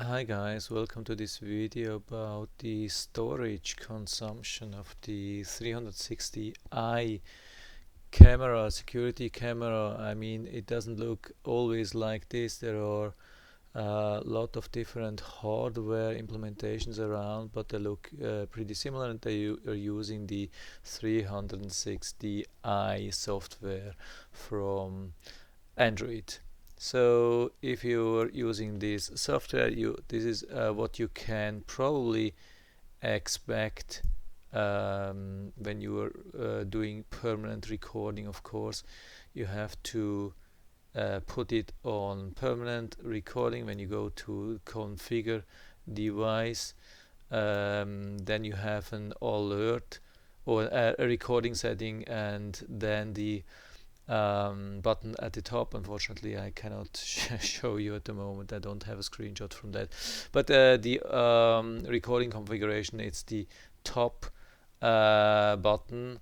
Hi guys, welcome to this video about the storage consumption of the 360 Eye camera, security camera. I mean, it doesn't look always like this. There are a lot of different hardware implementations around, but they look pretty similar, and they are using the 360 Eye software from Android. So if you're using this software, this is what you can probably expect when you are doing permanent recording. Of course, you have to put it on permanent recording. When you go to configure device, then you have an alert or a recording setting, and then the button at the top. Unfortunately, I cannot show you at the moment. I don't have a screenshot from that. But the recording configuration, it's the top button,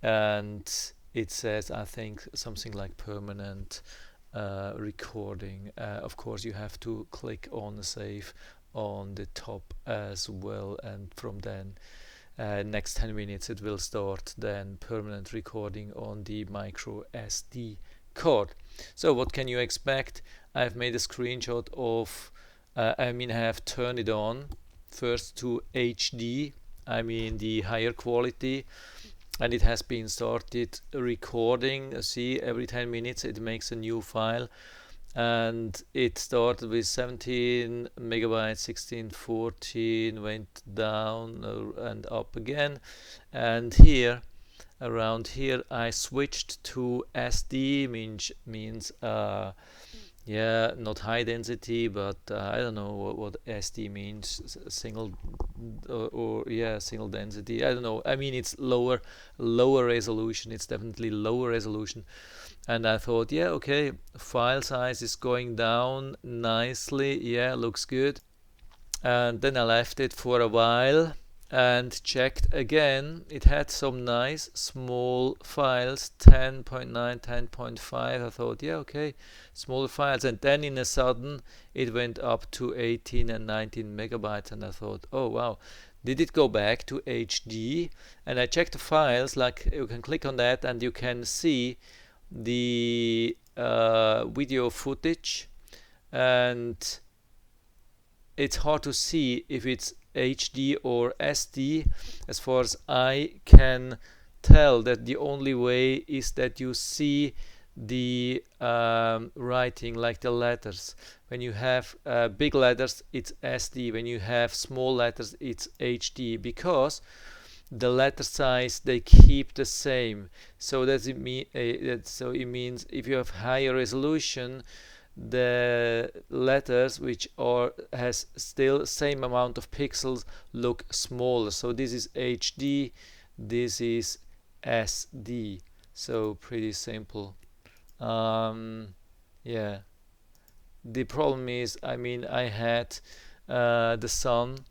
and it says, I think, something like permanent recording. Of course, you have to click on save on the top as well, and from then next 10 minutes it will start then permanent recording on the micro SD card. So what can you expect? I've made a screenshot of I have turned it on first to HD, the higher quality, and it has been started recording. See, every 10 minutes it makes a new file, and it started with 17 megabytes, 16, 14, went down and up again, and here around here I switched to SD, means yeah, not high density, but I don't know what SD means, single or yeah, single density, I don't know. It's lower resolution. It's definitely lower resolution. And I thought, yeah, okay, file size is going down nicely, yeah, looks good. And then I left it for a while and checked again. It had some nice small files, 10.9, 10.5. I thought, yeah, okay, small files. And then in a sudden it went up to 18 and 19 megabytes, and I thought, oh wow, did it go back to HD? And I checked the files, like you can click on that and you can see the video footage, and it's hard to see if it's HD or SD. As far as I can tell, that the only way is that you see the writing, like the letters. When you have big letters, it's SD. When you have small letters, it's HD, because the letter size they keep the same. So does it mean so it means if you have higher resolution, the letters which are has still same amount of pixels look smaller. So this is HD, this is SD. So pretty simple. Yeah, the problem is, I had the sun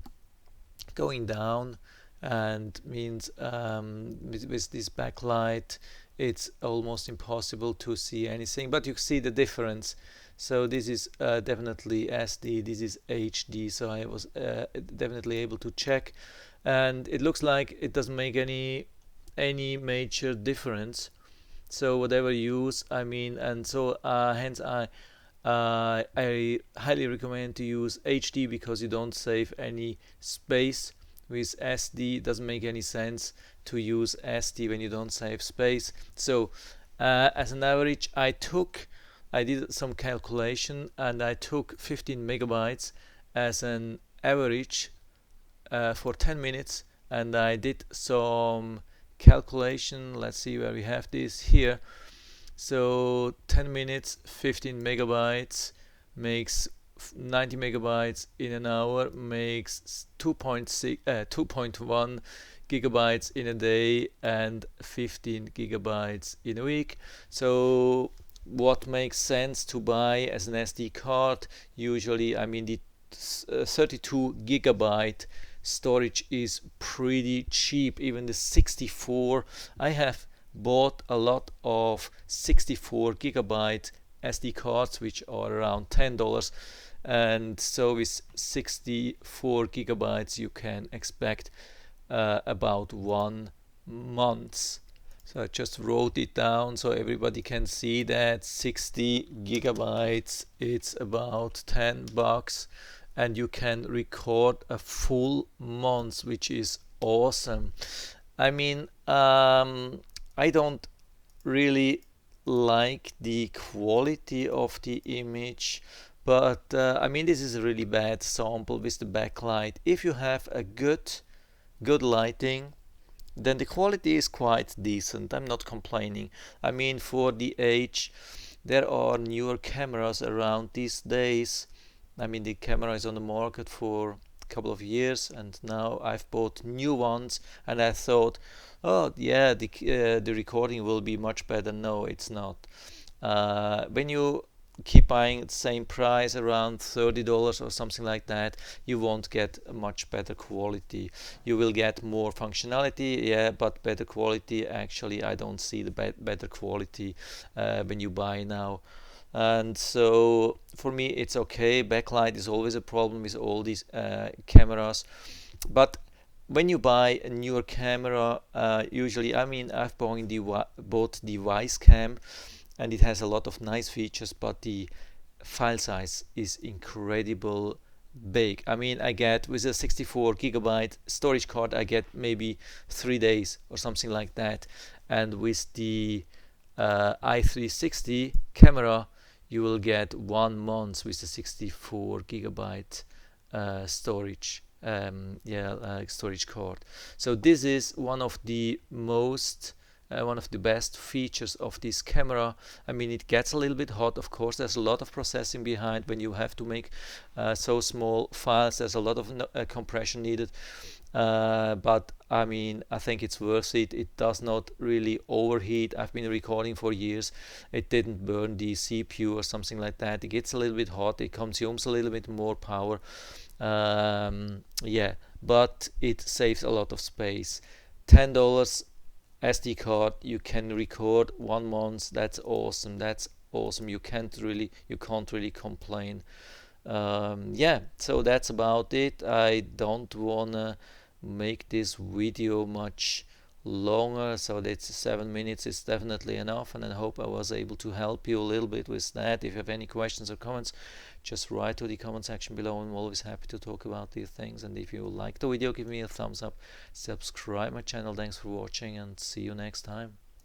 going down, and means with this backlight it's almost impossible to see anything, but you see the difference. So this is definitely SD, this is HD, so I was definitely able to check, and it looks like it doesn't make any major difference. So whatever you use, and so hence I highly recommend to use HD, because you don't save any space. With SD, it doesn't make any sense to use SD when you don't save space. So as an average, I did some calculation, and I took 15 megabytes as an average for 10 minutes, and I did some calculation. Let's see where we have this here. So 10 minutes, 15 megabytes makes 90 megabytes in an hour, makes 2.1 gigabytes in a day, and 15 gigabytes in a week. So what makes sense to buy as an SD card? Usually, the 32 gigabyte storage is pretty cheap. Even the 64, I have bought a lot of 64 gigabyte SD cards, which are around $10. And so with 64 gigabytes you can expect about 1 month. So I just wrote it down so everybody can see that 60 gigabytes, it's about $10, and you can record a full month, which is awesome. I mean, I don't really like the quality of the image, but I mean, this is a really bad sample with the backlight. If you have a good lighting, then the quality is quite decent. I'm not complaining. I mean, for the age, there are newer cameras around these days. I mean, the camera is on the market for a couple of years, and now I've bought new ones, and I thought, oh yeah, the recording will be much better. No, it's not. When you keep buying at the same price, around $30 or something like that, you won't get a much better quality. You will get more functionality, yeah, but better quality, actually I don't see the better quality when you buy now. And so for me it's okay. Backlight is always a problem with all these cameras, but when you buy a newer camera, usually, I mean, I've bought the Webcam, and it has a lot of nice features, but the file size is incredible big. I mean, I get with a 64 gigabyte storage card, I get maybe 3 days or something like that, and with the Eye360 camera, you will get 1 month with the 64 gigabyte storage. Storage card. So this is one of the best features of this camera. I mean, it gets a little bit hot, of course. There's a lot of processing behind when you have to make so small files. There's a lot of compression needed, but I mean, I think it's worth it. It does not really overheat. I've been recording for years. It didn't burn the CPU or something like that. It gets a little bit hot. It consumes a little bit more power. Yeah, but it saves a lot of space. $10 SD card, you can record 1 month. That's awesome. That's awesome. You can't really complain. Yeah, so that's about it. I don't wanna make this video much longer, so that's 7 minutes is definitely enough, and I hope I was able to help you a little bit with that. If you have any questions or comments, just write to the comment section below. I'm always happy to talk about these things. And if you like the video, give me a thumbs up, subscribe my channel. Thanks for watching, and see you next time.